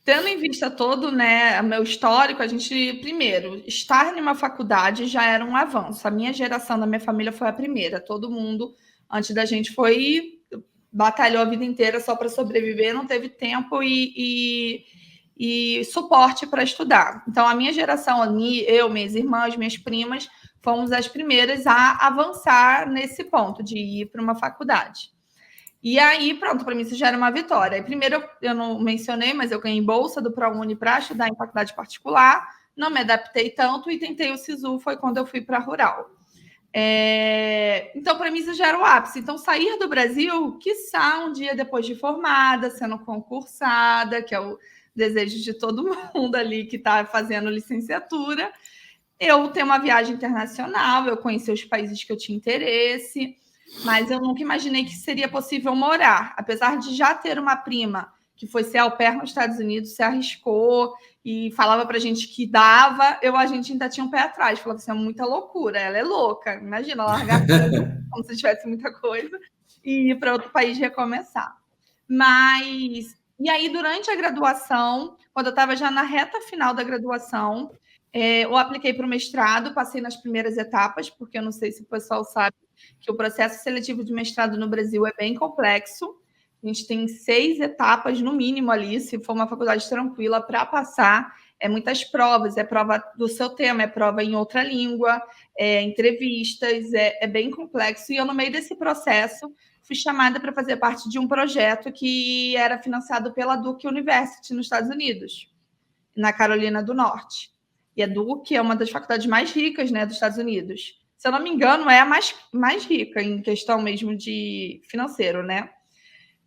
tendo em vista todo, né, o meu histórico, a gente, primeiro, estar em uma faculdade já era um avanço. A minha geração da minha família foi a primeira. Todo mundo, antes da gente, batalhou a vida inteira só para sobreviver, não teve tempo e suporte para estudar. Então, a minha geração, eu, minhas irmãs, minhas primas, fomos as primeiras a avançar nesse ponto de ir para uma faculdade. E aí, pronto, para mim isso já era uma vitória. E primeiro, eu não mencionei, mas eu ganhei bolsa do ProUni para estudar em faculdade particular, não me adaptei tanto e tentei o SISU, foi quando eu fui para a Rural. Então, para mim, isso já era o ápice. Então, sair do Brasil, quiçá um dia depois de formada, sendo concursada, que é o desejo de todo mundo ali que está fazendo licenciatura, eu ter uma viagem internacional, eu conhecer os países que eu tinha interesse, mas eu nunca imaginei que seria possível morar. Apesar de já ter uma prima que foi ser au pair nos Estados Unidos, se arriscou e falava pra gente que dava, a gente ainda tinha um pé atrás. Falava assim, é muita loucura, ela é louca. Imagina, largar tudo, como se tivesse muita coisa, e ir para outro país recomeçar. E aí, durante a graduação, quando eu estava já na reta final da graduação, eu apliquei para o mestrado, passei nas primeiras etapas, porque eu não sei se o pessoal sabe que o processo seletivo de mestrado no Brasil é bem complexo. A gente tem 6 etapas, no mínimo, ali, se for uma faculdade tranquila, para passar. Muitas provas, é prova do seu tema, é prova em outra língua, entrevistas, é bem complexo. E eu, no meio desse processo, fui chamada para fazer parte de um projeto que era financiado pela Duke University, nos Estados Unidos, na Carolina do Norte. E a Duke é uma das faculdades mais ricas, né, dos Estados Unidos. Se eu não me engano, é a mais rica em questão mesmo de financeiro, né?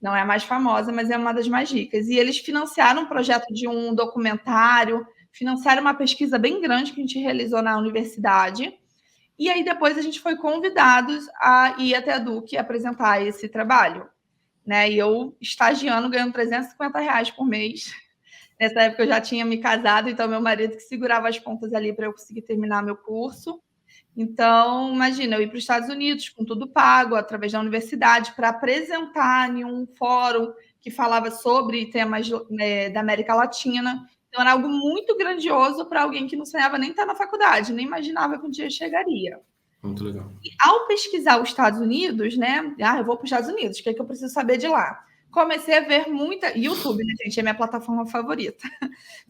Não é a mais famosa, mas é uma das mais ricas. E eles financiaram um projeto de um documentário, financiaram uma pesquisa bem grande que a gente realizou na universidade. E aí depois a gente foi convidados a ir até a Duke apresentar esse trabalho, né? E eu, estagiando, ganhando R$350 por mês. Nessa época eu já tinha me casado, então meu marido que segurava as pontas ali para eu conseguir terminar meu curso. Então, imagina, eu ir para os Estados Unidos com tudo pago, através da universidade, para apresentar em um fórum que falava sobre temas da América Latina. Então, era algo muito grandioso para alguém que não sonhava nem estar na faculdade, nem imaginava que um dia chegaria. Muito legal. E ao pesquisar os Estados Unidos, né? Eu vou para os Estados Unidos, o que é que eu preciso saber de lá? Comecei a ver muita... YouTube, né, gente? É minha plataforma favorita.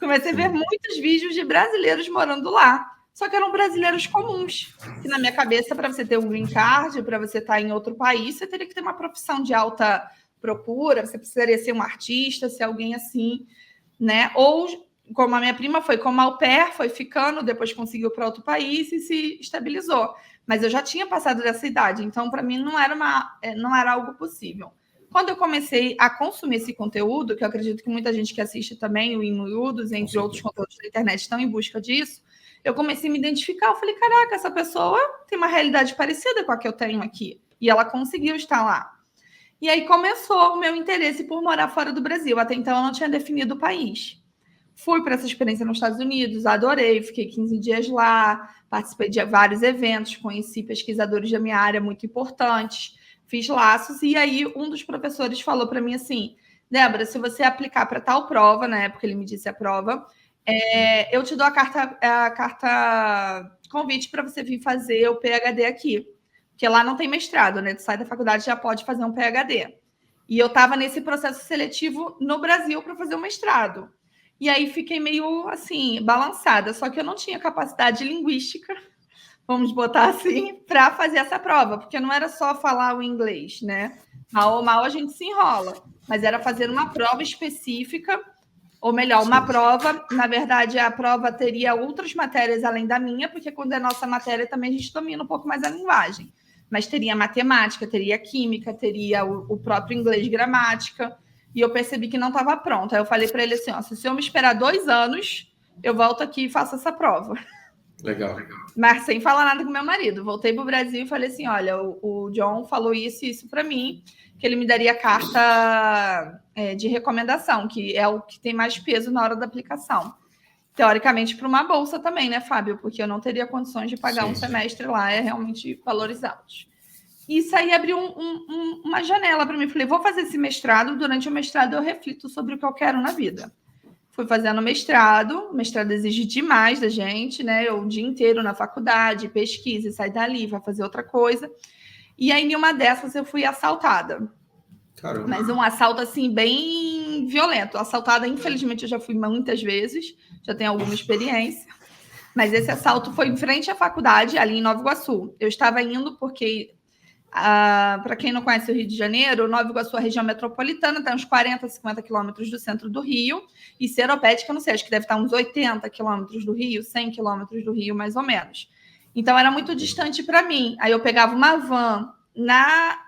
Comecei a ver muitos vídeos de brasileiros morando lá. Só que eram brasileiros comuns. Que na minha cabeça, para você ter um green card, para você estar em outro país, você teria que ter uma profissão de alta procura, você precisaria ser um artista, ser alguém assim, né? Ou, como a minha prima foi como au pair, foi ficando, depois conseguiu para outro país e se estabilizou. Mas eu já tinha passado dessa idade, então para mim não era algo possível. Quando eu comecei a consumir esse conteúdo, que eu acredito que muita gente que assiste também, o Inmuiudos, entre outros conteúdos da internet, estão em busca disso, eu comecei a me identificar. Eu falei, caraca, essa pessoa tem uma realidade parecida com a que eu tenho aqui. E ela conseguiu estar lá. E aí começou o meu interesse por morar fora do Brasil. Até então eu não tinha definido o país. Fui para essa experiência nos Estados Unidos, adorei, fiquei 15 dias lá, participei de vários eventos, conheci pesquisadores da minha área muito importantes, fiz laços, e aí um dos professores falou para mim assim, Débora, se você aplicar para tal prova, na época ele me disse a prova, eu te dou a carta convite para você vir fazer o PhD aqui, porque lá não tem mestrado, né? Tu sai da faculdade já pode fazer um PhD. E eu estava nesse processo seletivo no Brasil para fazer o mestrado. E aí fiquei meio assim, balançada, só que eu não tinha capacidade linguística, vamos botar assim, para fazer essa prova, porque não era só falar o inglês, né? Mal ou mal a gente se enrola, mas era fazer uma prova específica, ou melhor, uma prova, na verdade a prova teria outras matérias além da minha, porque quando é nossa matéria também a gente domina um pouco mais a linguagem, mas teria matemática, teria química, teria o próprio inglês, gramática, e eu percebi que não estava pronta. Aí eu falei para ele assim, ó, se eu me esperar 2 anos, eu volto aqui e faço essa prova. Legal. Mas sem falar nada com meu marido. Voltei para o Brasil e falei assim, olha, o John falou isso e isso para mim, que ele me daria carta de recomendação, que é o que tem mais peso na hora da aplicação. Teoricamente, para uma bolsa também, né, Fábio? Porque eu não teria condições de pagar um semestre lá, é realmente valores altos. Isso aí abriu uma janela para mim. Falei, vou fazer esse mestrado, durante o mestrado eu reflito sobre o que eu quero na vida. fui fazendo mestrado. O mestrado exige demais da gente, né? Eu o dia inteiro na faculdade, pesquisa, e sai dali, vai fazer outra coisa. E aí, em uma dessas, eu fui assaltada. Caramba. Mas um assalto, assim, bem violento. Assaltada, infelizmente, eu já fui muitas vezes, já tenho alguma experiência. Mas esse assalto foi em frente à faculdade, ali em Nova Iguaçu. Eu estava indo porque, para quem não conhece o Rio de Janeiro, Nova Iguaçu, a região metropolitana, está uns 40, 50 quilômetros do centro do Rio. E Seropédica, não sei, acho que deve estar uns 80 quilômetros do Rio, 100 quilômetros do Rio, mais ou menos. Então, era muito distante para mim. Aí eu pegava uma van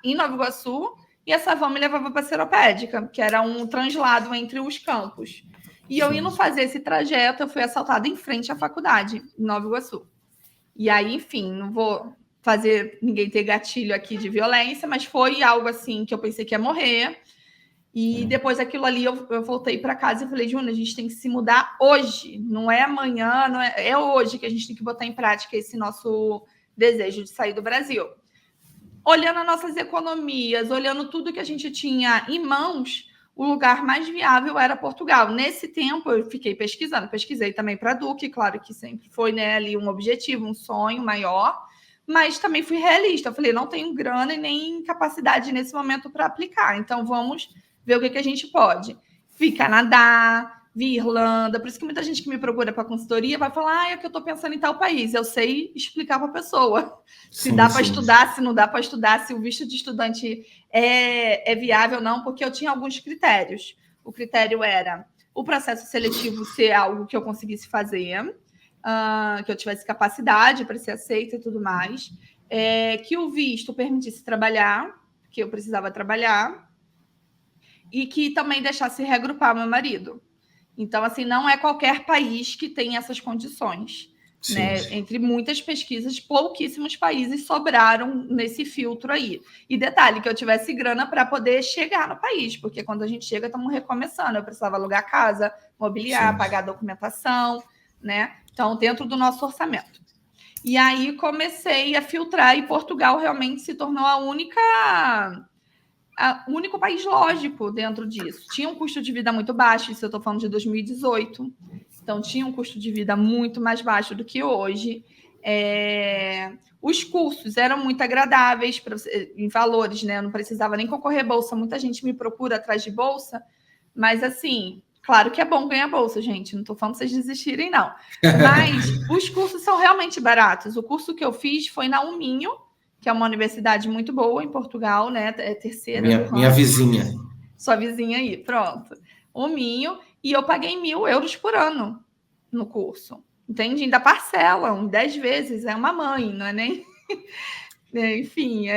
em Nova Iguaçu e essa van me levava para Seropédica, que era um translado entre os campos. E eu indo fazer esse trajeto, eu fui assaltada em frente à faculdade, em Nova Iguaçu. E aí, enfim, não vou fazer ninguém ter gatilho aqui de violência, mas foi algo assim que eu pensei que ia morrer. E depois daquilo ali, eu voltei para casa e falei, Júnior, a gente tem que se mudar hoje, não é amanhã, não é hoje que a gente tem que botar em prática esse nosso desejo de sair do Brasil. Olhando as nossas economias, olhando tudo que a gente tinha em mãos, o lugar mais viável era Portugal. Nesse tempo, eu fiquei pesquisando, pesquisei também para Duque, claro que sempre foi, né, ali um objetivo, um sonho maior, mas também fui realista. Eu falei, não tenho grana e nem capacidade nesse momento para aplicar, então vamos ver o que a gente pode. Vi Canadá, vi Irlanda, por isso que muita gente que me procura para consultoria vai falar, é que eu estou pensando em tal país. Eu sei explicar para a pessoa se dá para estudar, se não dá para estudar, se o visto de estudante é viável ou não, porque eu tinha alguns critérios. O critério era o processo seletivo ser algo que eu conseguisse fazer, que eu tivesse capacidade para ser aceita e tudo mais, que o visto permitisse trabalhar, que eu precisava trabalhar, e que também deixasse reagrupar meu marido. Então, assim, não é qualquer país que tem essas condições. Sim, né? sim. Entre muitas pesquisas, pouquíssimos países sobraram nesse filtro aí. E detalhe, que eu tivesse grana para poder chegar no país, porque quando a gente chega, estamos recomeçando. Eu precisava alugar casa, mobiliar, Sim. pagar documentação, né? Então, dentro do nosso orçamento. E aí comecei a filtrar, e Portugal realmente se tornou o único país lógico dentro disso. Tinha um custo de vida muito baixo, isso eu estou falando de 2018. Então, tinha um custo de vida muito mais baixo do que hoje. Os cursos eram muito agradáveis em valores, né? Eu não precisava nem concorrer bolsa. Muita gente me procura atrás de bolsa, mas assim, claro que é bom ganhar bolsa, gente. Não estou falando para vocês desistirem, não. Mas os cursos são realmente baratos. O curso que eu fiz foi na Uminho, que é uma universidade muito boa em Portugal, né? É terceira. Minha vizinha. Sua vizinha aí, pronto. Uminho. E eu paguei 1.000 euros por ano no curso. Entende? Ainda parcelam 10 vezes. É uma mãe, não é nem... Enfim,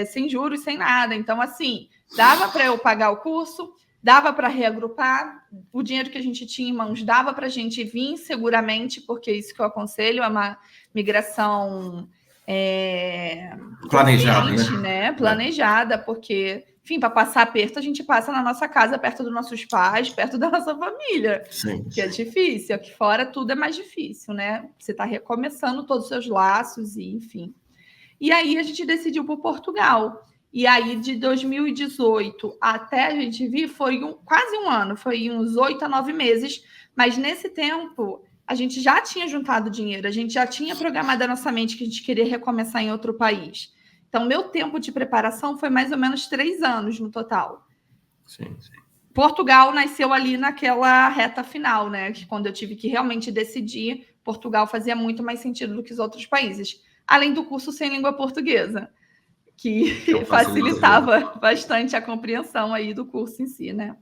sem juros, sem nada. Então, assim, dava para eu pagar o curso, dava para reagrupar. O dinheiro que a gente tinha em mãos dava para a gente vir seguramente, porque isso que eu aconselho é uma migração planejada, né? Planejada, porque, enfim, para passar aperto, a gente passa na nossa casa, perto dos nossos pais, perto da nossa família. Sim. Que é difícil. Aqui fora tudo é mais difícil, né? Você está recomeçando todos os seus laços e, enfim. E aí a gente decidiu por Portugal. E aí, de 2018 até a gente vir, foi quase um ano, foi uns 8 a 9 meses. Mas nesse tempo, a gente já tinha juntado dinheiro, a gente já tinha programado a nossa mente que a gente queria recomeçar em outro país. Então, meu tempo de preparação foi mais ou menos 3 anos no total. Sim. Portugal nasceu ali naquela reta final, né? Quando eu tive que realmente decidir, Portugal fazia muito mais sentido do que os outros países. Além do curso sem língua portuguesa, que facilitava bastante a compreensão aí do curso em si, né?